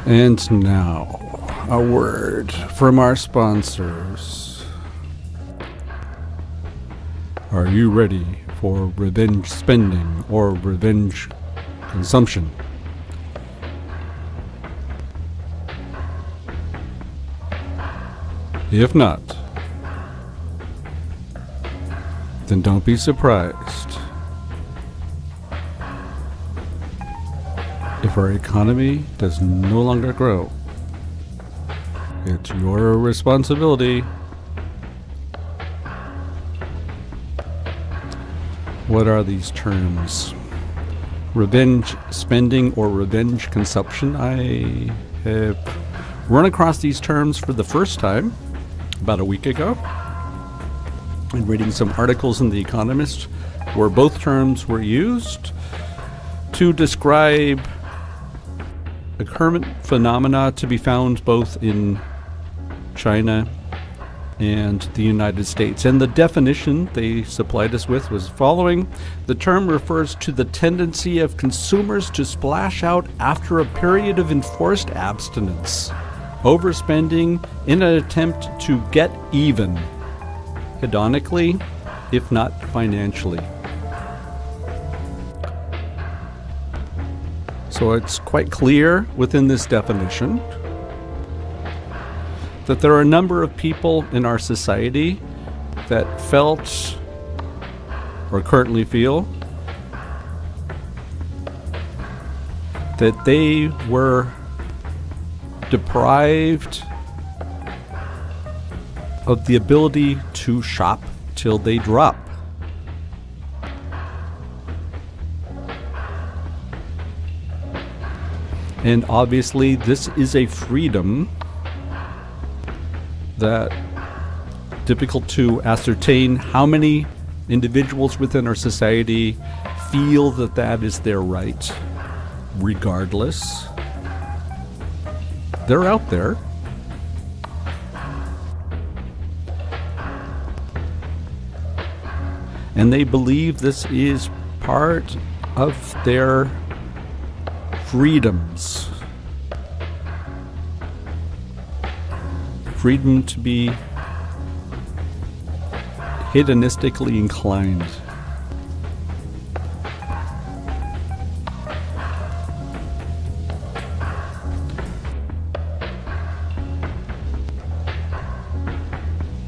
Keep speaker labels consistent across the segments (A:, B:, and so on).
A: And now, a word from our sponsors. Are you ready for revenge spending or revenge consumption? If not, then don't be surprised if our economy does no longer grow. It's your responsibility. What are these terms? Revenge spending or revenge consumption. I have run across these terms for the first time about a week ago and reading some articles in The Economist where both terms were used to describe a current phenomena to be found both in China and the United States. And the definition they supplied us with was following. The term refers to the tendency of consumers to splash out after a period of enforced abstinence, overspending in an attempt to get even, hedonically, if not financially. So it's quite clear within this definition that there are a number of people in our society that felt or currently feel that they were deprived of the ability to shop till they drop. And obviously this is a freedom that difficult to ascertain how many individuals within our society feel that that is their right. Regardless, they're out there. And they believe this is part of their freedoms. Freedom to be hedonistically inclined.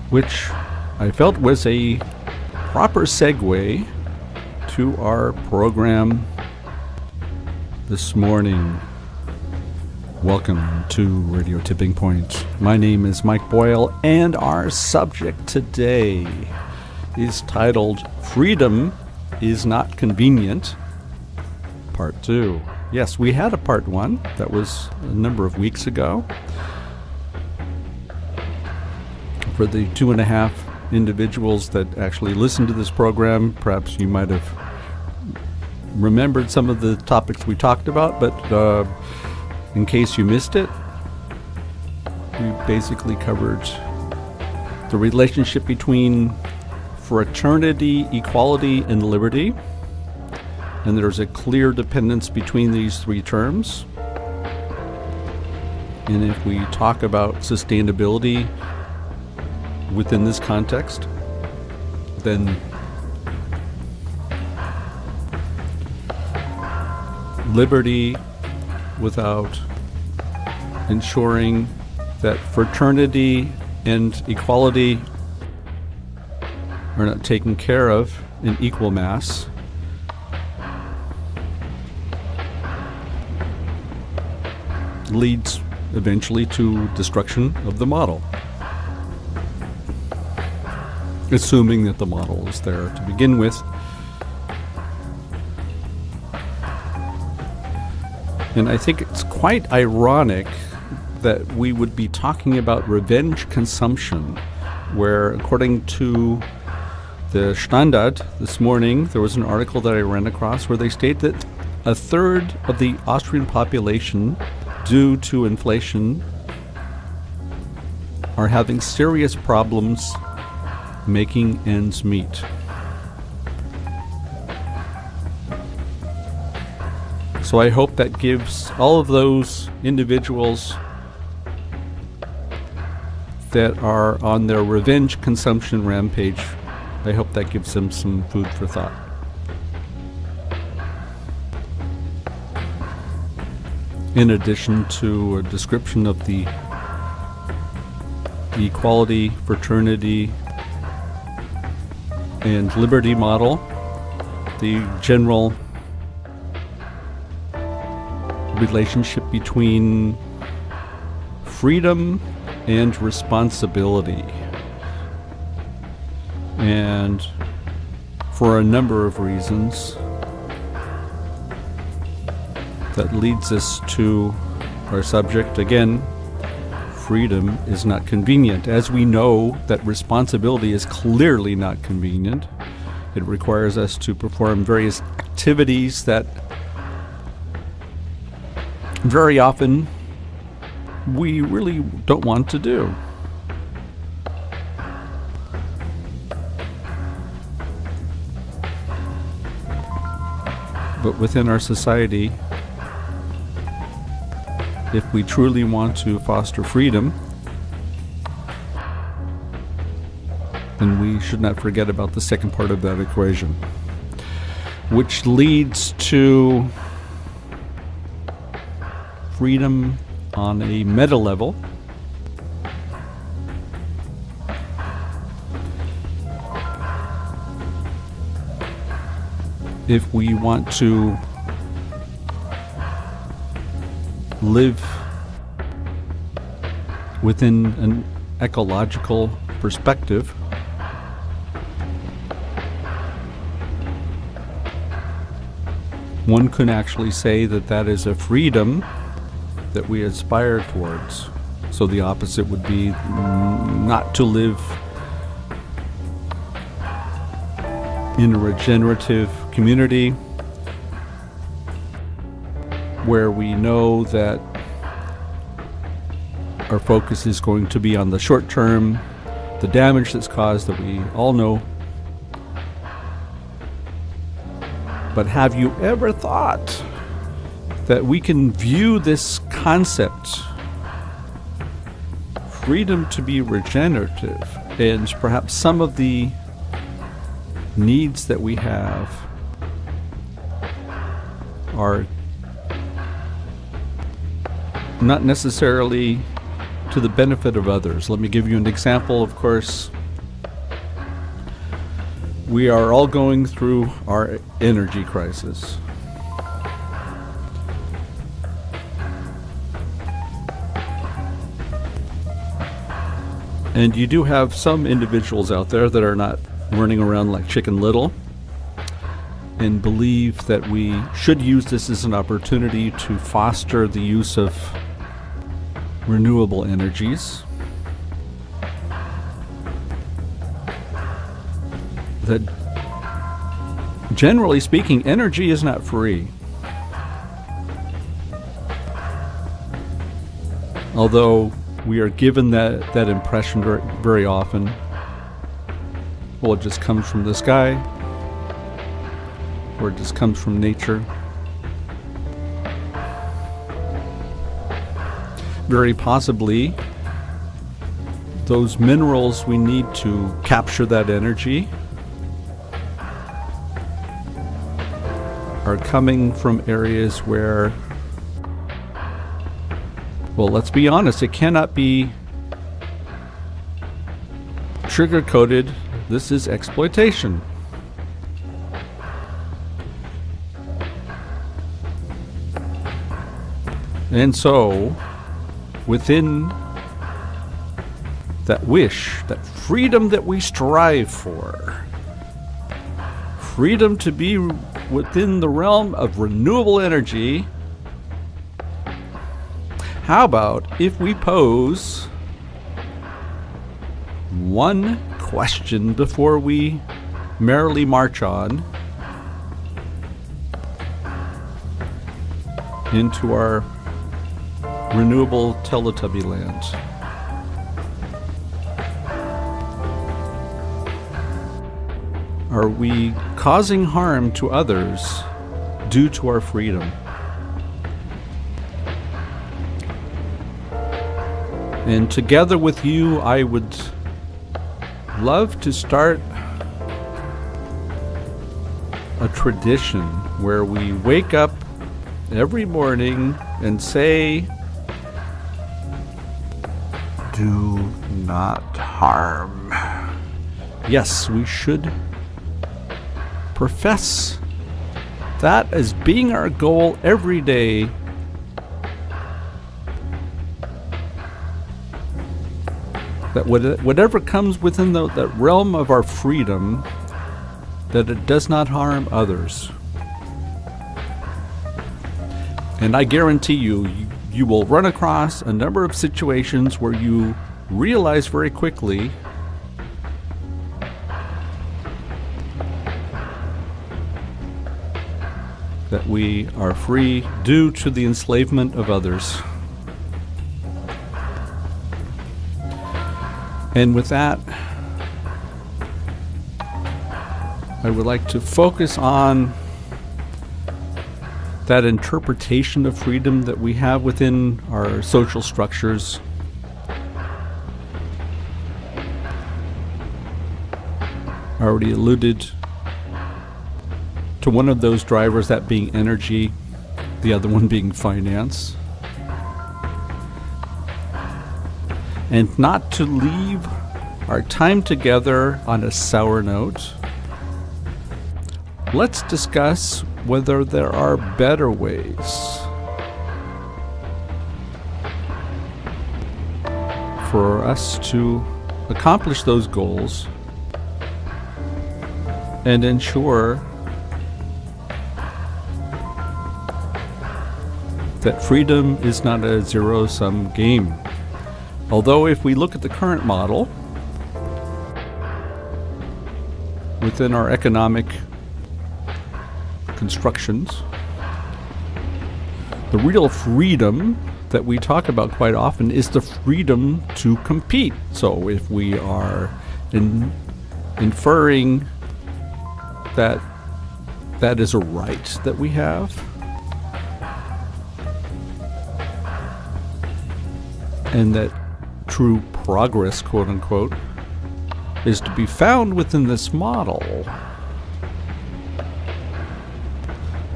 A: Which I felt was a proper segue to our program this morning. Welcome to Radio Tipping Point. My name is Mike Boyle, and our subject today is titled Freedom is Not Convenient, Part 2. Yes, we had a Part 1 that was a number of weeks ago. For the 2.5 individuals that actually listened to this program, perhaps you might have remembered some of the topics we talked about, but in case you missed it, we basically covered the relationship between fraternity, equality, and liberty. And there's a clear dependence between these three terms. And if we talk about sustainability within this context, then liberty without ensuring that fraternity and equality are not taken care of in equal mass leads eventually to destruction of the model, assuming that the model is there to begin with. And I think it's quite ironic that we would be talking about revenge consumption, where according to the Standard this morning, there was an article that I ran across where they state that a third of the Austrian population, due to inflation, are having serious problems making ends meet. So I hope that gives all of those individuals that are on their revenge consumption rampage, I hope that gives them some food for thought. In addition to a description of the equality, fraternity, and liberty model, the general relationship between freedom and responsibility. And for a number of reasons, that leads us to our subject again. Freedom is not convenient. As we know that responsibility is clearly not convenient. It requires us to perform various activities that very often we really don't want to do. But within our society, if we truly want to foster freedom, then we should not forget about the second part of that equation, which leads to freedom on a meta level. If we want to live within an ecological perspective, one could actually say that that is a freedom that we aspire towards. So the opposite would be not to live in a regenerative community where we know that our focus is going to be on the short term, the damage that's caused that we all know. But have you ever thought that we can view this concept, freedom to be regenerative, and perhaps some of the needs that we have are not necessarily to the benefit of others? Let me give you an example. Of course, we are all going through our energy crisis. And you do have some individuals out there that are not running around like Chicken Little and believe that we should use this as an opportunity to foster the use of renewable energies. That generally speaking, energy is not free. Although we are given that impression very often. Well, it just comes from the sky, or it just comes from nature. Very possibly, those minerals we need to capture that energy are coming from areas where, well, let's be honest, it cannot be sugar-coated. This is exploitation. And so, within that wish, that freedom that we strive for, freedom to be within the realm of renewable energy, how about if we pose one question before we merrily march on into our renewable Teletubby land? are we causing harm to others due to our freedom? And together with you, I would love to start a tradition where we wake up every morning and say, "Do not harm." Yes, we should profess that as being our goal every day. That whatever comes within that realm of our freedom, that it does not harm others. And I guarantee you will run across a number of situations where you realize very quickly that we are free due to the enslavement of others. And with that, I would like to focus on that interpretation of freedom that we have within our social structures. I already alluded to one of those drivers, that being energy, the other one being finance. And not to leave our time together on a sour note, let's discuss whether there are better ways for us to accomplish those goals and ensure that freedom is not a zero-sum game. Although if we look at the current model, within our economic constructions, the real freedom that we talk about quite often is the freedom to compete. So if we are inferring that that is a right that we have, and that true progress, quote unquote, is to be found within this model,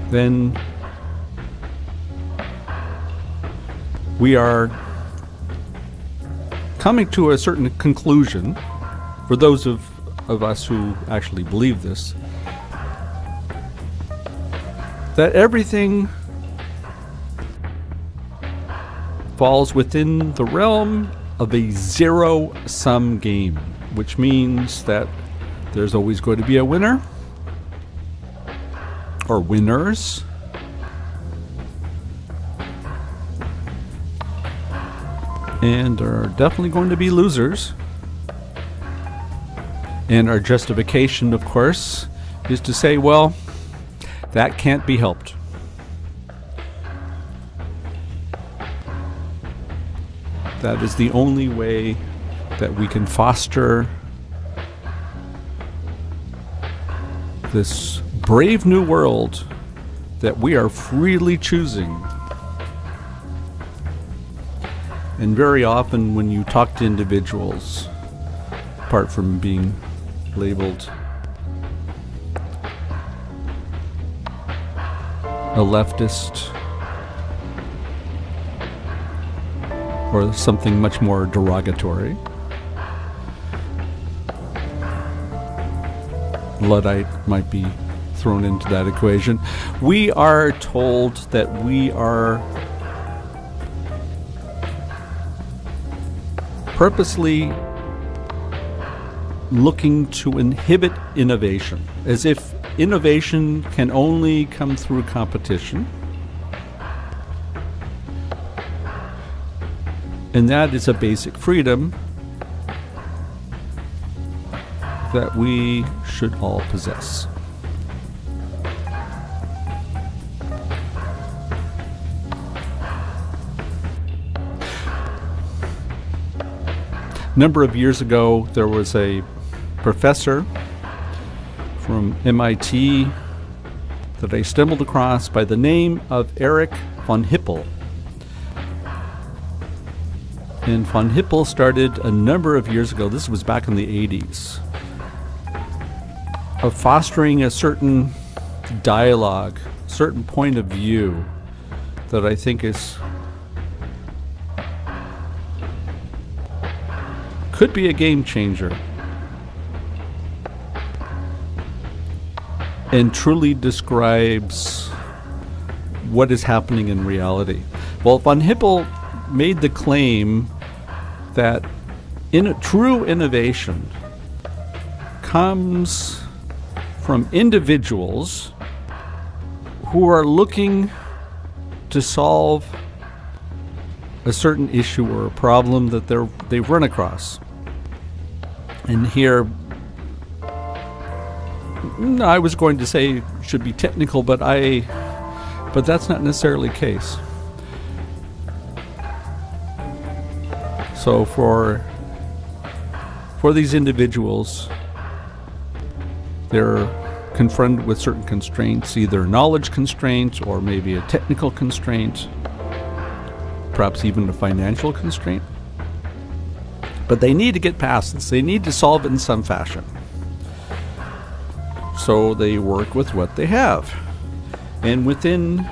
A: then we are coming to a certain conclusion, for those of us who actually believe this, that everything falls within the realm of a zero-sum game, which means that there's always going to be a winner or winners, and there are definitely going to be losers. And our justification, of course, is to say, well, that can't be helped. That is the only way that we can foster this brave new world that we are freely choosing. And very often when you talk to individuals, apart from being labeled a leftist or something much more derogatory, Luddite might be thrown into that equation, we are told that we are purposely looking to inhibit innovation, as if innovation can only come through competition. And that is a basic freedom that we should all possess. A number of years ago, there was a professor from MIT that I stumbled across by the name of Erich von Hippel. And von Hippel started a number of years ago, this was back in the 80s, of fostering a certain dialogue, certain point of view that I think could be a game changer and truly describes what is happening in reality. Well, von Hippel made the claim that true innovation comes from individuals who are looking to solve a certain issue or a problem that they've run across. And here, I was going to say should be technical, but that's not necessarily the case. So for these individuals, they're confronted with certain constraints, either knowledge constraints or maybe a technical constraint, perhaps even a financial constraint. But they need to get past this. They need to solve it in some fashion. So they work with what they have. And within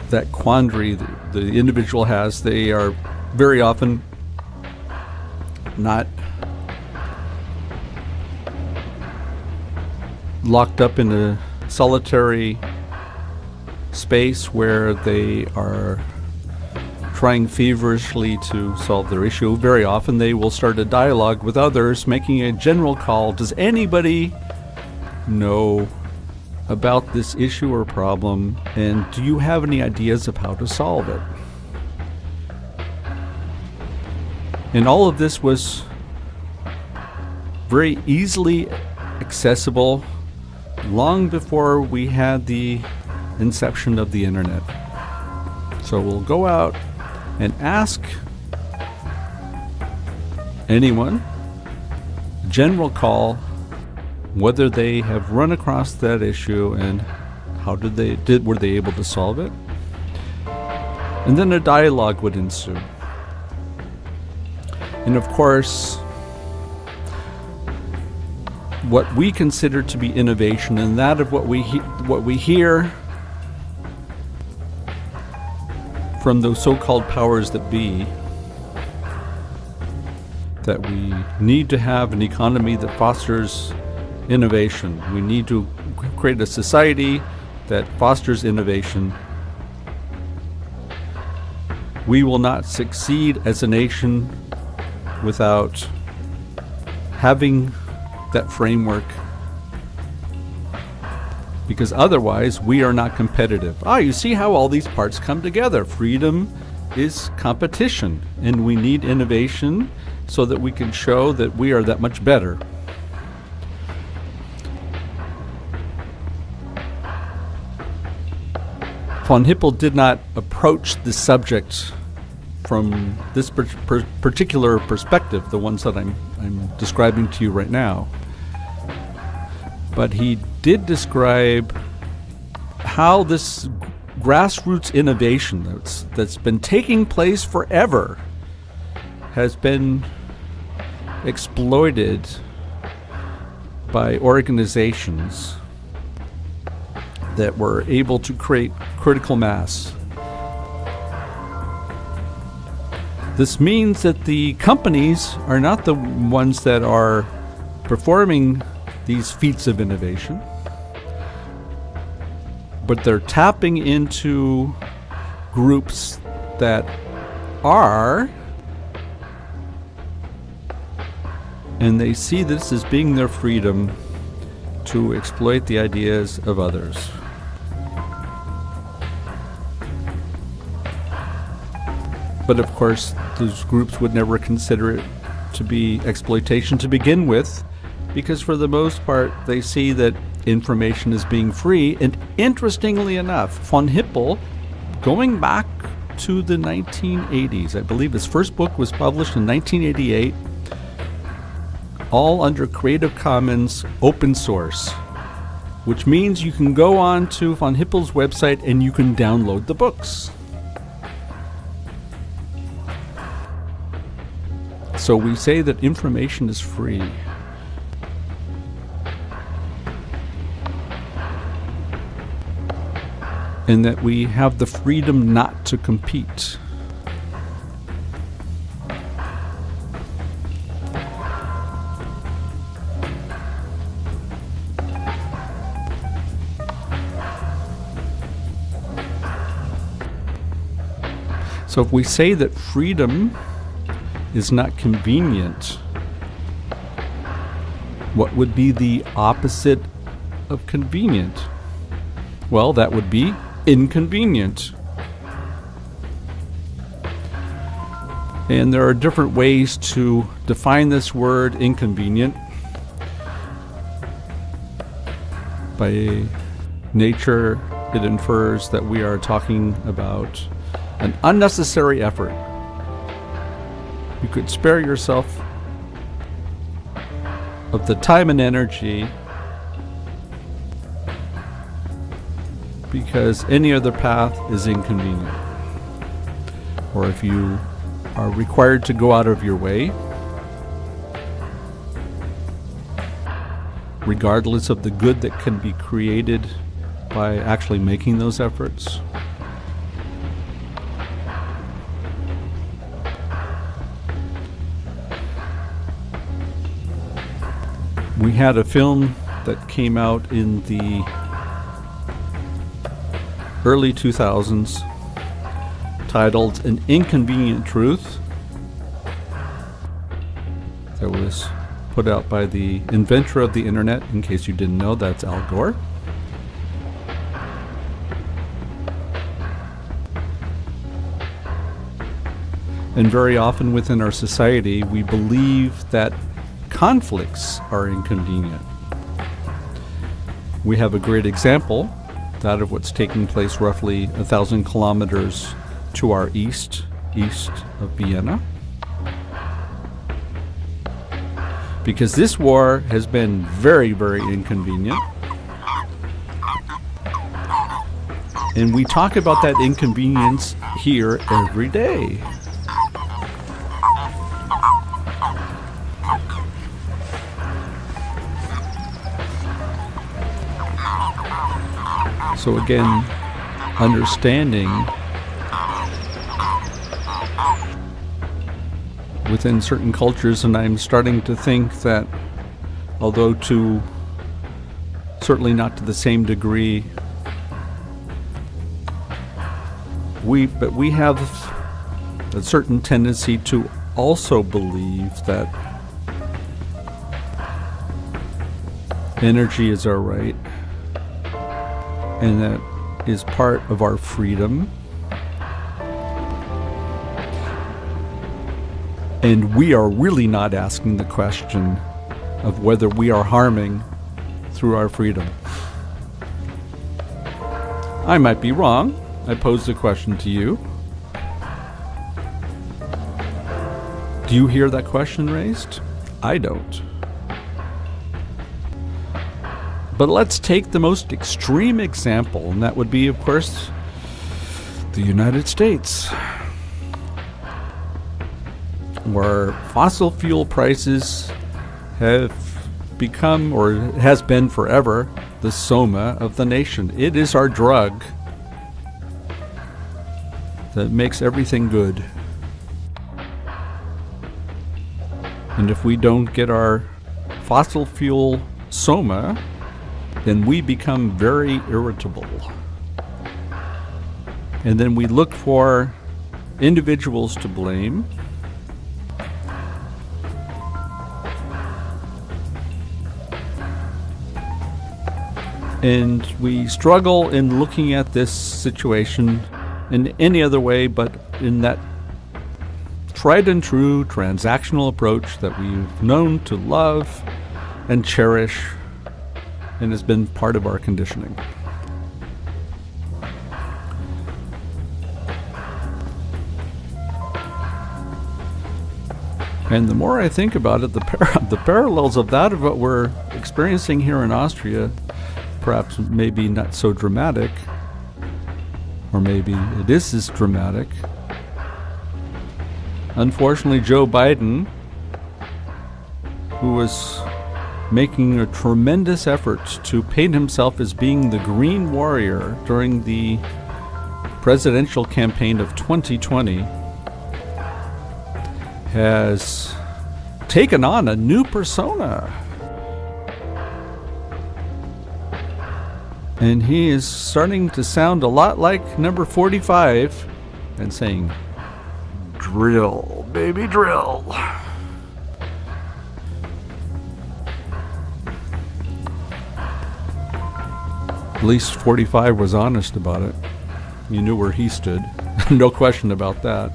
A: that quandary the individual has, they are very often not locked up in a solitary space where they are trying feverishly to solve their issue. Very often they will start a dialogue with others, making a general call. Does anybody know about this issue or problem, and do you have any ideas of how to solve it? And all of this was very easily accessible long before we had the inception of the internet. So we'll go out and ask anyone, general call, whether they have run across that issue and how were they able to solve it. And then a dialogue would ensue. And of course, what we consider to be innovation, and that of what we hear from those so-called powers that be, that we need to have an economy that fosters innovation. We need to create a society that fosters innovation. We will not succeed as a nation without having that framework, because otherwise we are not competitive. You see how all these parts come together. Freedom is competition, and we need innovation so that we can show that we are that much better. Von Hippel did not approach the subject from this particular perspective, the ones that I'm describing to you right now. But he did describe how this grassroots innovation that's been taking place forever has been exploited by organizations that were able to create critical mass. This means that the companies are not the ones that are performing these feats of innovation, but they're tapping into groups that are, and they see this as being their freedom to exploit the ideas of others. But of course, those groups would never consider it to be exploitation to begin with, because for the most part, they see that information is being free. And interestingly enough, von Hippel, going back to the 1980s, I believe his first book was published in 1988, all under Creative Commons open source, which means you can go on to Von Hippel's website and you can download the books. So we say that information is free. And that we have the freedom not to compete. So if we say that freedom is not convenient, what would be the opposite of convenient? Well, that would be inconvenient. And there are different ways to define this word inconvenient. By nature, it infers that we are talking about an unnecessary effort. You could spare yourself of the time and energy because any other path is inconvenient. Or if you are required to go out of your way, regardless of the good that can be created by actually making those efforts. We had a film that came out in the early 2000s titled An Inconvenient Truth that was put out by the inventor of the internet. In case you didn't know, that's Al Gore. And very often within our society, we believe that conflicts are inconvenient. We have a great example, that of what's taking place roughly 1,000 kilometers to our east of Vienna. Because this war has been very, very inconvenient. And we talk about that inconvenience here every day. So again, understanding within certain cultures, and I'm starting to think that, although to certainly not to the same degree, we have a certain tendency to also believe that energy is our right. And that is part of our freedom. And we are really not asking the question of whether we are harming through our freedom. I might be wrong. I pose the question to you. Do you hear that question raised? I don't. But let's take the most extreme example, and that would be, of course, the United States, where fossil fuel prices have become, or has been forever, the soma of the nation. It is our drug that makes everything good. And if we don't get our fossil fuel soma, then we become very irritable. And then we look for individuals to blame. And we struggle in looking at this situation in any other way but in that tried and true transactional approach that we've known to love and cherish and has been part of our conditioning. And the more I think about it, the parallels of that of what we're experiencing here in Austria, perhaps maybe not so dramatic, or maybe it is as dramatic. Unfortunately, Joe Biden, who was making a tremendous effort to paint himself as being the green warrior during the presidential campaign of 2020, has taken on a new persona. And he is starting to sound a lot like number 45 and saying, "Drill, baby, drill." At least 45 was honest about it. You knew where he stood. No question about that.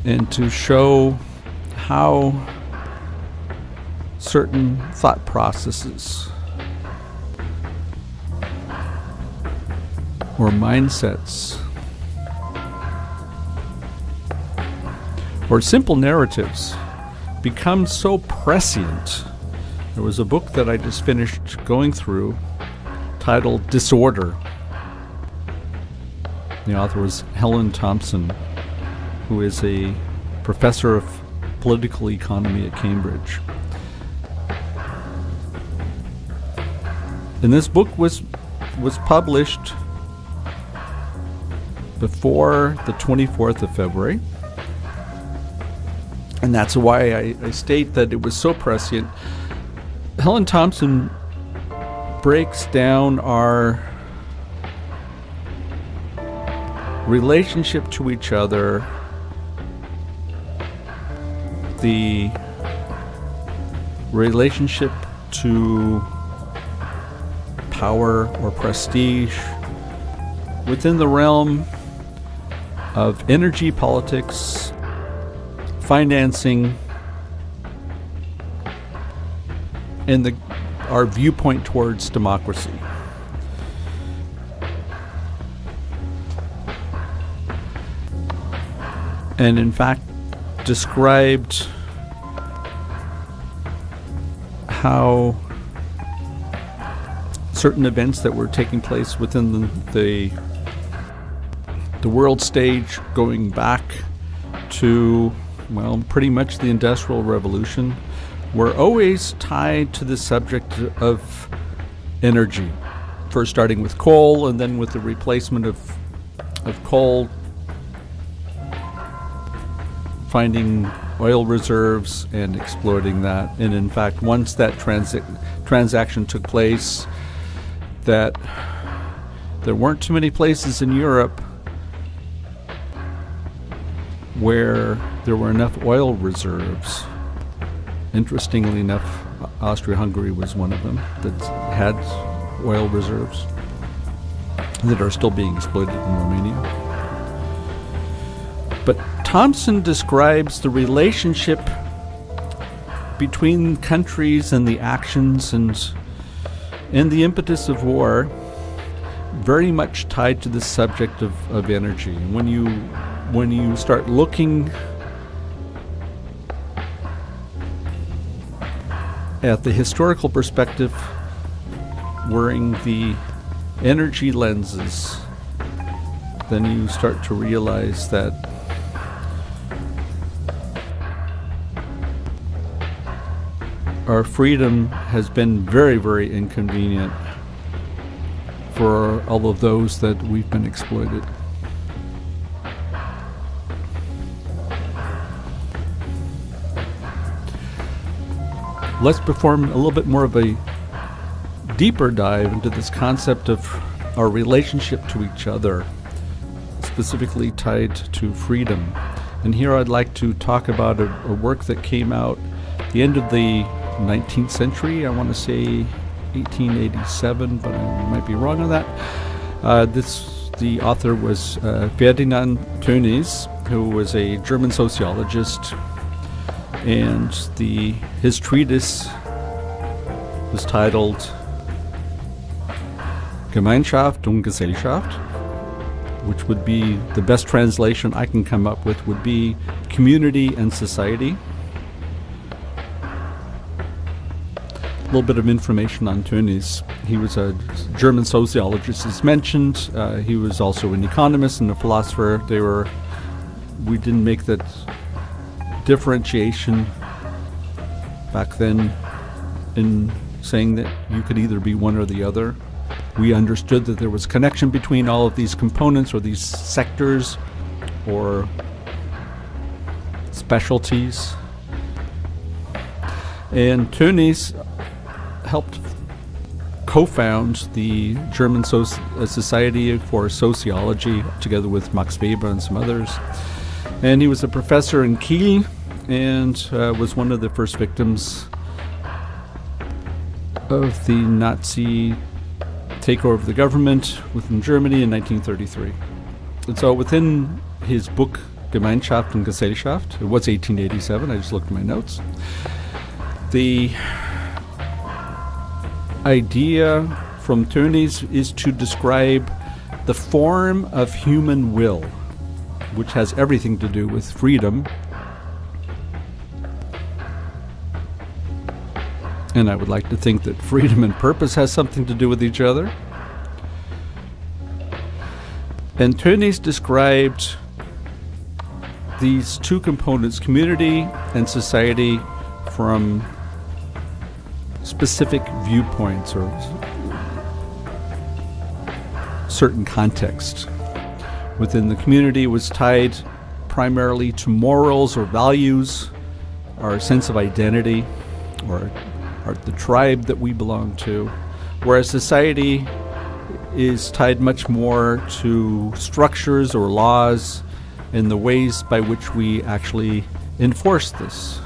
A: And to show how certain thought processes or mindsets or simple narratives become so prescient. There was a book that I just finished going through titled Disorder. The author was Helen Thompson, who is a professor of political economy at Cambridge. And this book was published before the 24th of February. And that's why I state that it was so prescient. Helen Thompson breaks down our relationship to each other, the relationship to power or prestige within the realm of energy politics, financing, and our viewpoint towards democracy. And in fact, described how certain events that were taking place within the world stage, going back to, well, pretty much the Industrial Revolution, were always tied to the subject of energy. First starting with coal, and then with the replacement of coal, finding oil reserves and exploiting that. And in fact, once that transaction took place, that there weren't too many places in Europe where there were enough oil reserves. Interestingly enough, Austria-Hungary was one of them that had oil reserves that are still being exploited in Romania. But Thompson describes the relationship between countries and the actions and the impetus of war very much tied to the subject of energy. And when you start looking at the historical perspective wearing the energy lenses, then you start to realize that our freedom has been very, very inconvenient for all of those that we've been exploited. Let's perform a little bit more of a deeper dive into this concept of our relationship to each other, specifically tied to freedom. And here I'd like to talk about a work that came out at the end of the 19th century. I want to say 1887, but I might be wrong on that. The author was Ferdinand Tönnies, who was a German sociologist, and his treatise was titled Gemeinschaft und Gesellschaft, which would be the best translation I can come up with, would be community and society. A little bit of information on Tönnies. He was a German sociologist, as mentioned. He was also an economist and a philosopher. We didn't make that differentiation back then in saying that you could either be one or the other. We understood that there was connection between all of these components or these sectors or specialties. And Tönnies helped co-found the German Society for Sociology together with Max Weber and some others. And he was a professor in Kiel and was one of the first victims of the Nazi takeover of the government within Germany in 1933. And so within his book Gemeinschaft und Gesellschaft, it was 1887, I just looked at my notes, the idea from Tönnies is to describe the form of human will, which has everything to do with freedom. And I would like to think that freedom and purpose has something to do with each other. And Tönnies described these two components, community and society, from specific viewpoints or certain context. Within the community was tied primarily to morals or values, our sense of identity, or the tribe that we belong to, whereas society is tied much more to structures or laws and the ways by which we actually enforce this.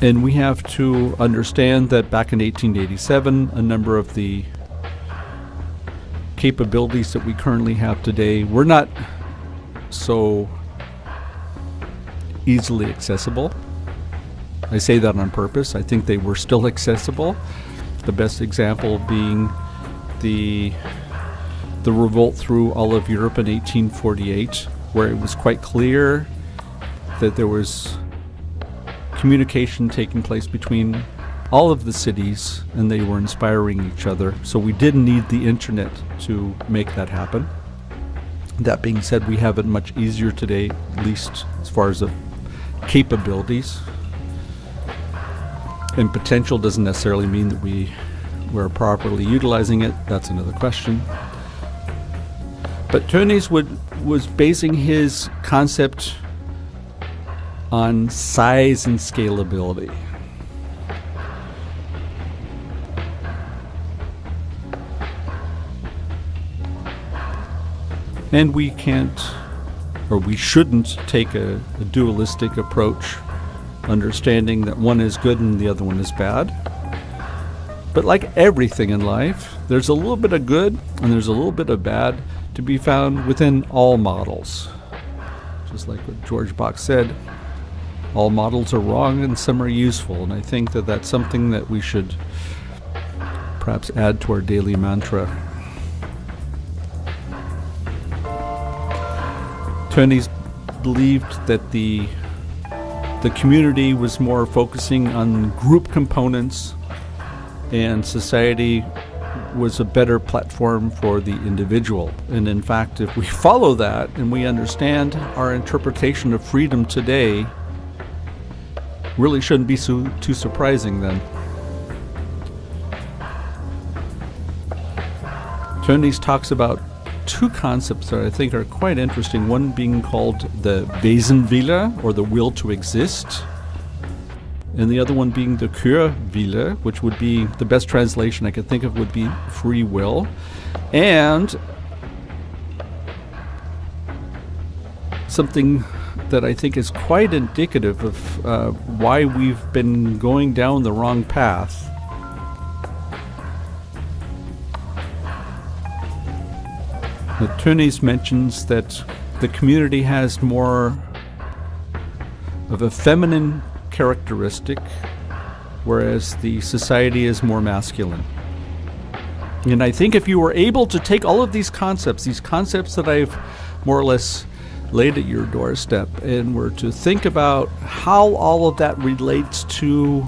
A: And we have to understand that back in 1887, a number of the capabilities that we currently have today were not so easily accessible. I say that on purpose. I think they were still accessible. The best example being the revolt through all of Europe in 1848, where it was quite clear that there was communication taking place between all of the cities, and they were inspiring each other. So we didn't need the internet to make that happen. That being said, we have it much easier today, at least as far as the capabilities. And potential doesn't necessarily mean that we're properly utilizing it. That's another question. But Tönnies was basing his concept on size and scalability. And we can't, or we shouldn't take a dualistic approach, understanding that one is good and the other one is bad. But like everything in life, there's a little bit of good and there's a little bit of bad to be found within all models. Just like what George Bach said, all models are wrong and some are useful. And I think that that's something that we should perhaps add to our daily mantra. Tönnies believed that the community was more focusing on group components, and society was a better platform for the individual. And in fact, if we follow that and we understand our interpretation of freedom today, really shouldn't be too surprising then. Tönnies talks about two concepts that I think are quite interesting, one being called the Wesenwille, or the will to exist, and the other one being the Kehrwille, which would be, the best translation I could think of would be free will. And something that I think is quite indicative of why we've been going down the wrong path. Tönnies mentions that the community has more of a feminine characteristic, whereas the society is more masculine. And I think if you were able to take all of these concepts that I've more or less laid at your doorstep, and were to think about how all of that relates to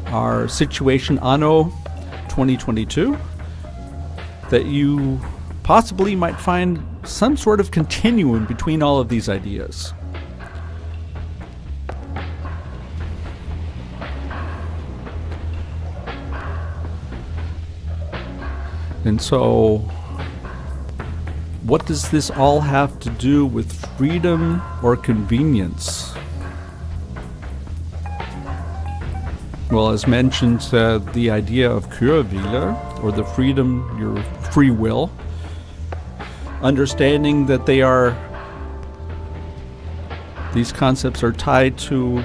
A: our situation anno 2022, that you possibly might find some sort of continuum between all of these ideas. And so, what does this all have to do with freedom or convenience? Well, as mentioned, the idea of Kurwille, or the freedom, your free will, understanding that these concepts are tied to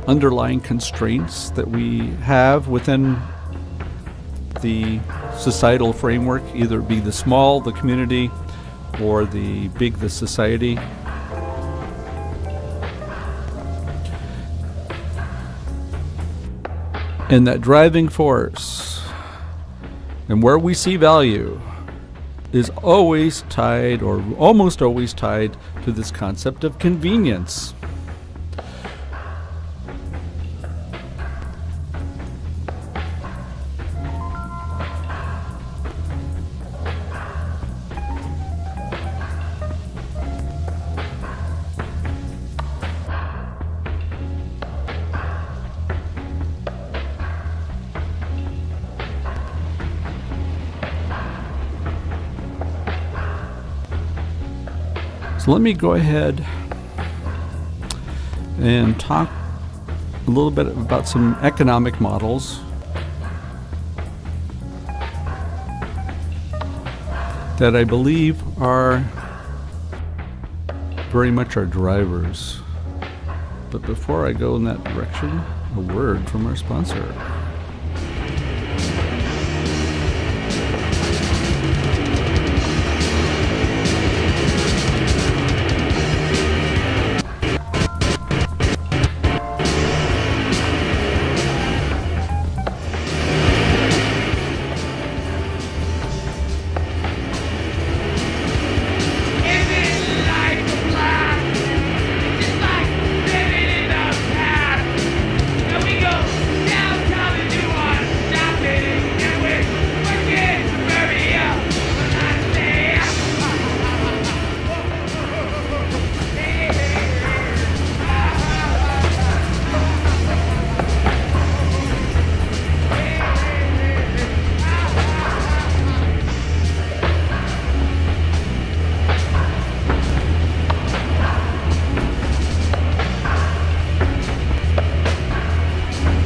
A: underlying constraints that we have within the societal framework, either be the small, the community, or the big, the society. And that driving force, and where we see value, is always tied, or almost always tied, to this concept of convenience. So let me go ahead and talk a little bit about some economic models that I believe are very much our drivers. But before I go in that direction, a word from our sponsor.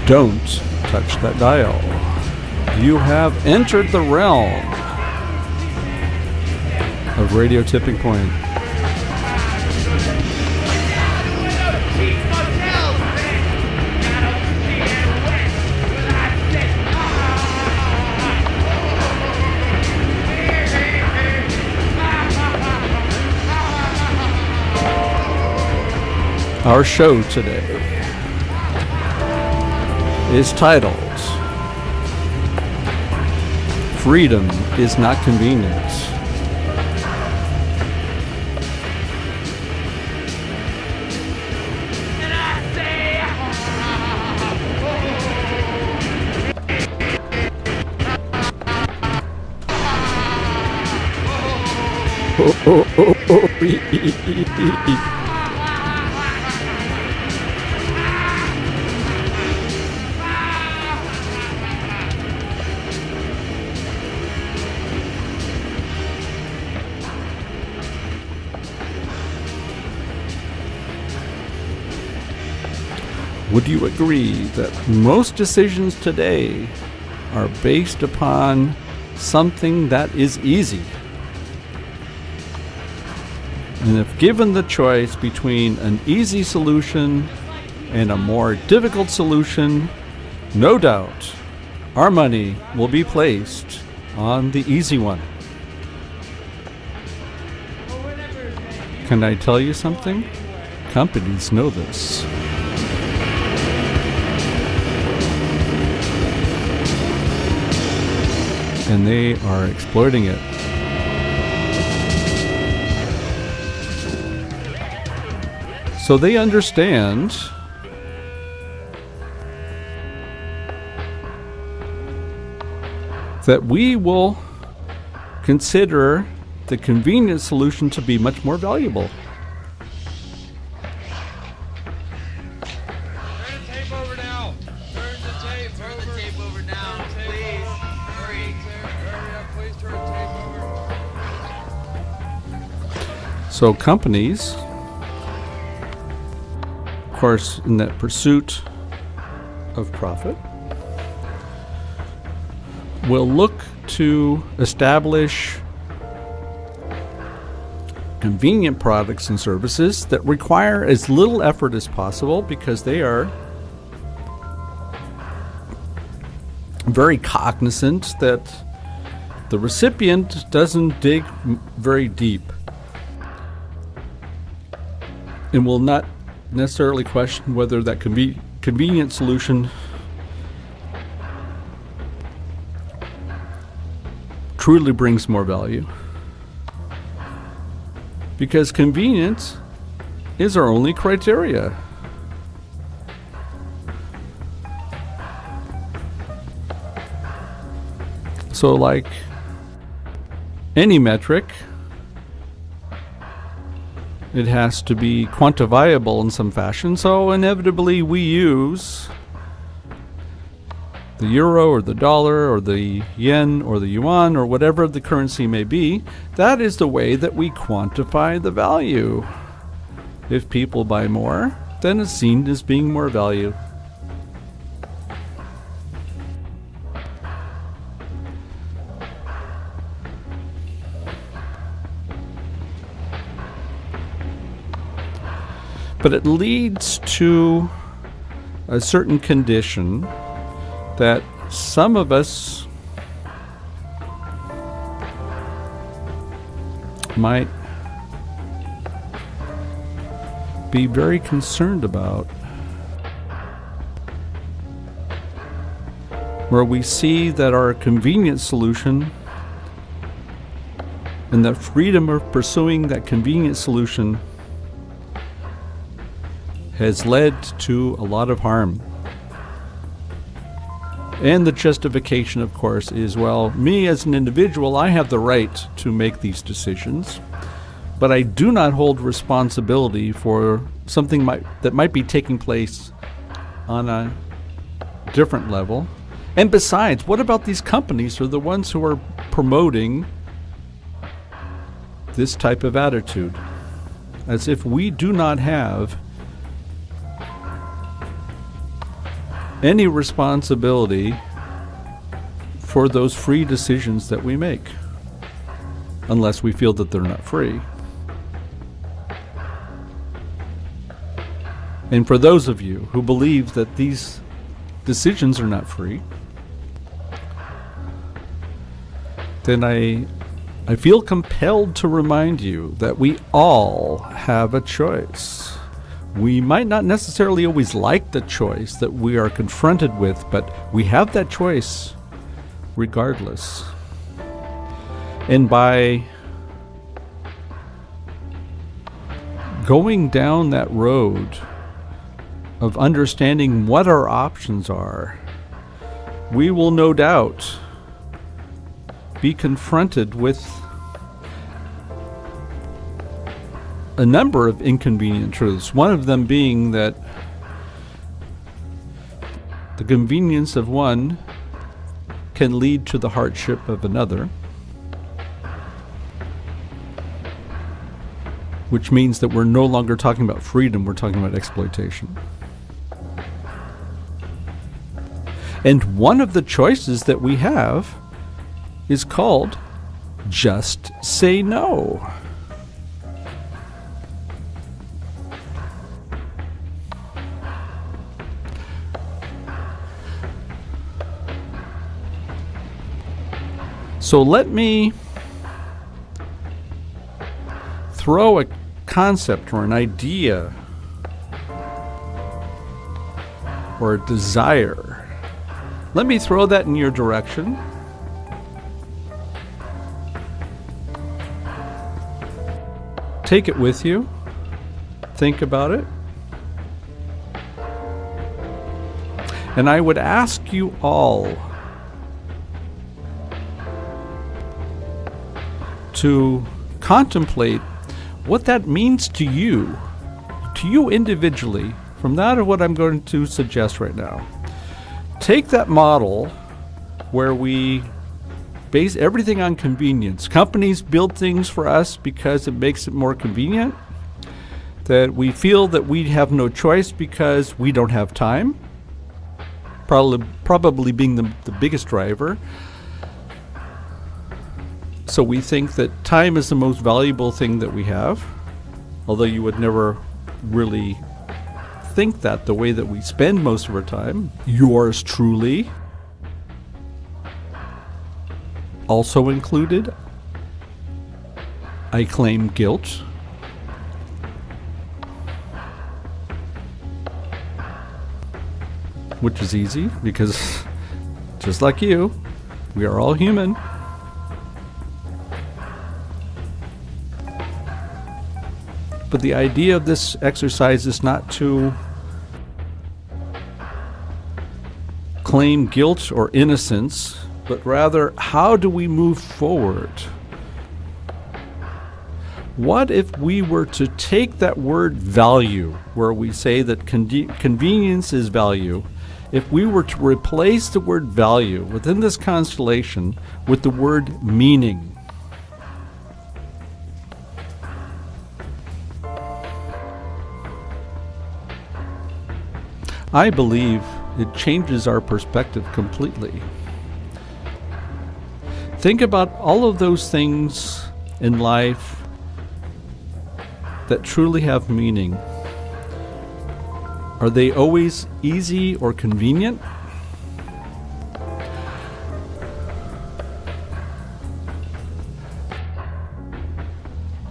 A: Don't touch that dial. You have entered the realm of Radio Tipping Point. Our show today is titled Freedom is Not Convenience. Would you agree that most decisions today are based upon something that is easy? And if given the choice between an easy solution and a more difficult solution, no doubt our money will be placed on the easy one. Can I tell you something? Companies know this. and they are exploiting it. So they understand that we will consider the convenient solution to be much more valuable.
B: Turn the tape over now. Turn the tape over now, please. Hurry. Hurry up, please turn the tape over.
A: So companies, of course, in that pursuit of profit, will look to establish convenient products and services that require as little effort as possible, because they are very cognizant that the recipient doesn't dig very deep and will not necessarily question whether that convenient solution truly brings more value. Because convenience is our only criteria. So like any metric, it has to be quantifiable in some fashion. So inevitably we use the euro or the dollar or the yen or the yuan or whatever the currency may be. That is the way that we quantify the value. If people buy more, then it's seen as being more value. But it leads to a certain condition that some of us might be very concerned about, where we see that our convenient solution and the freedom of pursuing that convenient solution has led to a lot of harm. And the justification, of course, is, well, me as an individual, I have the right to make these decisions, but I do not hold responsibility for something that might be taking place on a different level. And besides, what about these companies who are the ones who are promoting this type of attitude? As if we do not have any responsibility for those free decisions that we make, unless we feel that they're not free. And for those of you who believe that these decisions are not free, then I feel compelled to remind you that we all have a choice. We might not necessarily always like the choice that we are confronted with, but we have that choice regardless. And by going down that road of understanding what our options are, we will no doubt be confronted with a number of inconvenient truths. One of them being that the convenience of one can lead to the hardship of another, which means that we're no longer talking about freedom, we're talking about exploitation. And one of the choices that we have is called just say no. So let me throw a concept or an idea or a desire. Let me throw that in your direction. Take it with you. Think about it. And I would ask you all to contemplate what that means to you individually, from that of what I'm going to suggest right now. Take that model where we base everything on convenience. Companies build things for us because it makes it more convenient, that we feel that we have no choice because we don't have time, probably being the biggest driver. So we think that time is the most valuable thing that we have, although you would never really think that the way that we spend most of our time. Yours truly also included. I claim guilt. Which is easy because just like you, we are all human. But the idea of this exercise is not to claim guilt or innocence, but rather, how do we move forward? What if we were to take that word value, where we say that convenience is value, if we were to replace the word value within this constellation with the word meaning? I believe it changes our perspective completely. Think about all of those things in life that truly have meaning. Are they always easy or convenient?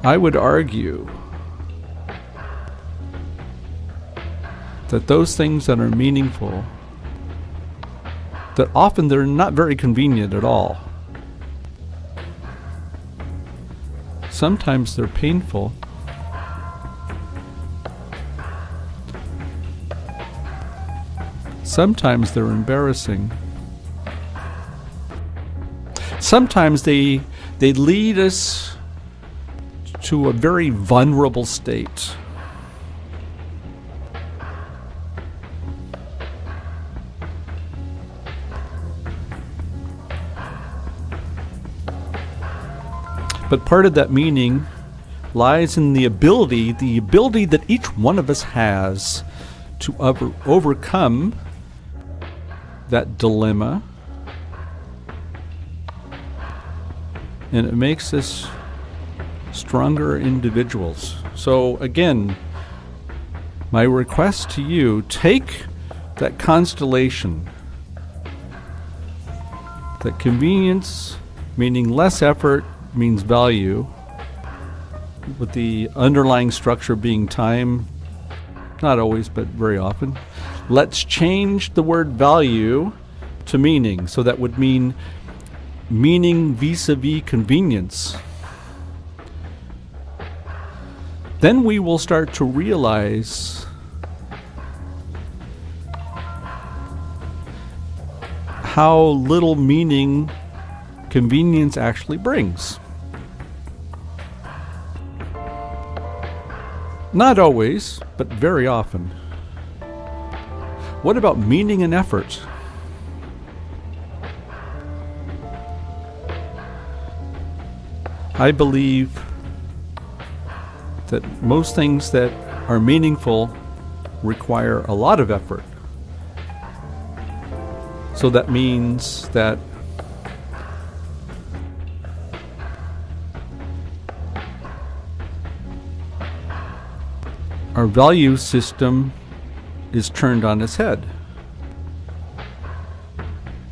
A: I would argue that those things that are meaningful, that often they're not very convenient at all. Sometimes they're painful. Sometimes they're embarrassing. Sometimes they lead us to a very vulnerable state. But part of that meaning lies in the ability that each one of us has to overcome that dilemma. And it makes us stronger individuals. So again, my request to you, take that constellation, that convenience, meaning less effort, means value, with the underlying structure being time, not always, but very often. Let's change the word value to meaning. So that would mean meaning vis-a-vis convenience. Then we will start to realize how little meaning convenience actually brings. Not always, but very often. What about meaning and effort? I believe that most things that are meaningful require a lot of effort. So that means that our value system is turned on its head.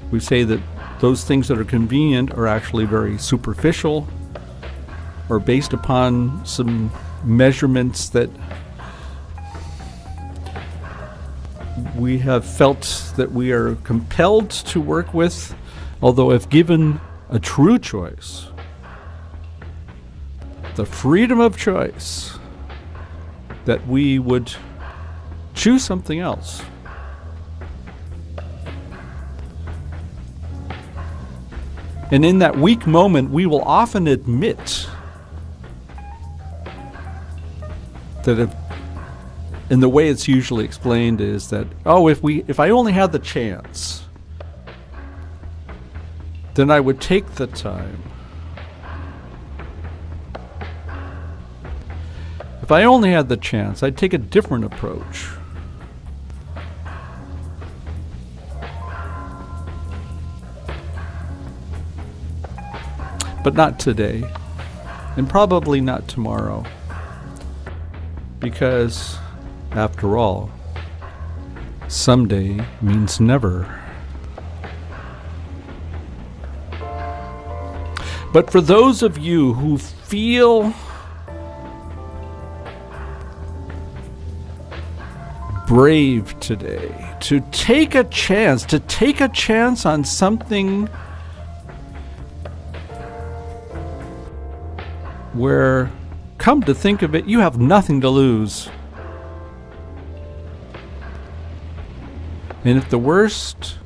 A: We say that those things that are convenient are actually very superficial, or based upon some measurements that we have felt that we are compelled to work with, although if given a true choice, the freedom of choice, that we would choose something else. And in that weak moment, we will often admit that and the way it's usually explained is that, oh, if I only had the chance, then I would take the time. If I only had the chance, I'd take a different approach. But not today, and probably not tomorrow. Because, after all, someday means never. But for those of you who feel brave today to take a chance on something where, come to think of it, you have nothing to lose. And if the worst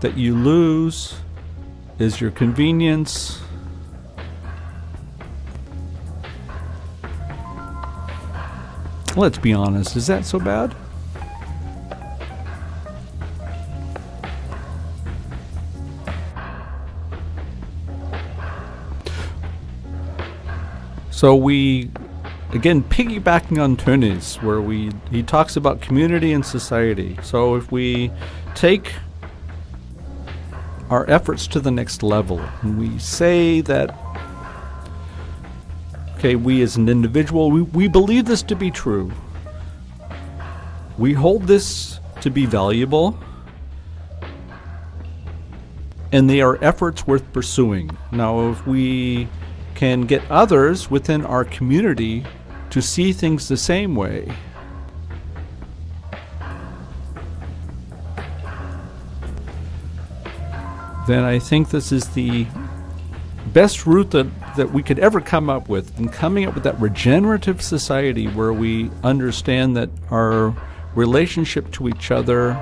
A: that you lose is your convenience, let's be honest, is that so bad? So we, again, piggybacking on Tony's, where he talks about community and society. So if we take our efforts to the next level, and we say that, okay, we as an individual, we believe this to be true. We hold this to be valuable, and they are efforts worth pursuing. Now, if we can get others within our community to see things the same way, then I think this is the best route that we could ever come up with, in coming up with that regenerative society where we understand that our relationship to each other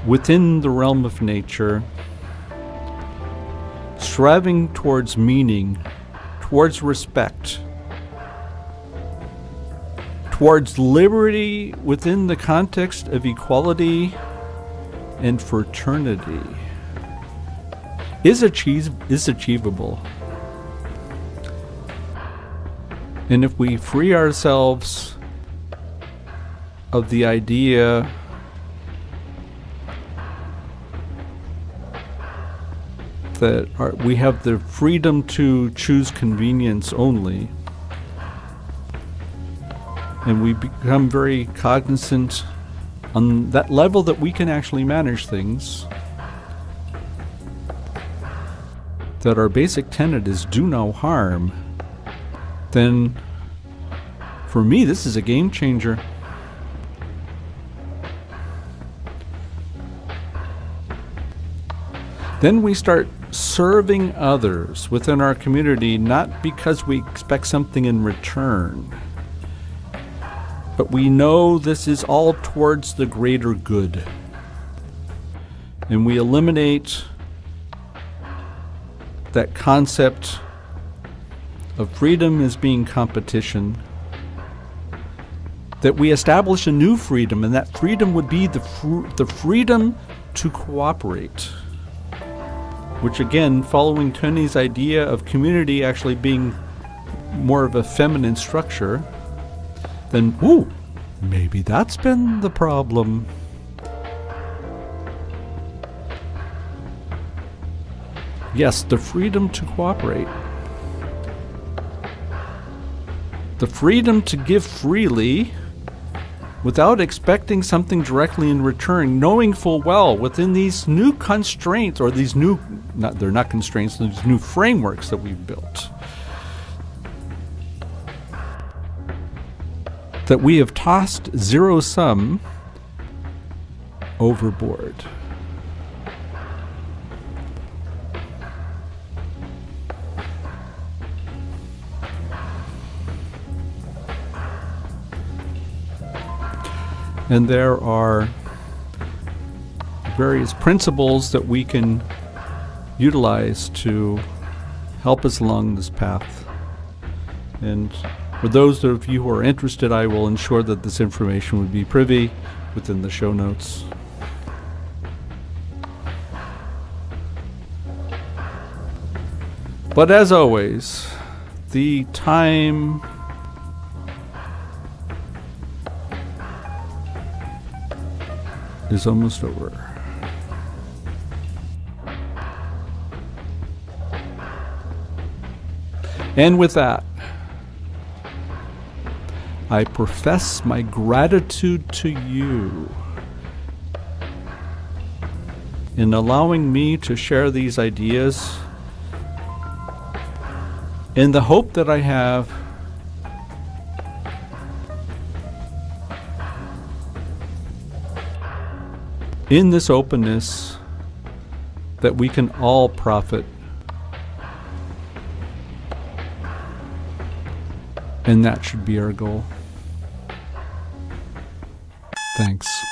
A: within the realm of nature, striving towards meaning, towards respect, towards liberty within the context of equality and fraternity, is achievable. And if we free ourselves of the idea that we have the freedom to choose convenience only, and we become very cognizant on that level that we can actually manage things, that our basic tenet is do no harm, then for me this is a game changer. Then we start serving others within our community, not because we expect something in return, but we know this is all towards the greater good. And we eliminate that concept of freedom as being competition, that we establish a new freedom, and that freedom would be the freedom to cooperate. Which, again, following Tony's idea of community actually being more of a feminine structure, then, ooh, maybe that's been the problem. Yes, the freedom to cooperate. The freedom to give freely without expecting something directly in return, knowing full well within these new constraints, or these new, they're not constraints, these new frameworks that we've built, that we have tossed zero-sum overboard. And there are various principles that we can utilize to help us along this path. And for those of you who are interested, I will ensure that this information would be privy within the show notes. But as always, the time is almost over. And with that, I profess my gratitude to you in allowing me to share these ideas, in the hope that I have in this openness that we can all profit. And that should be our goal. Thanks.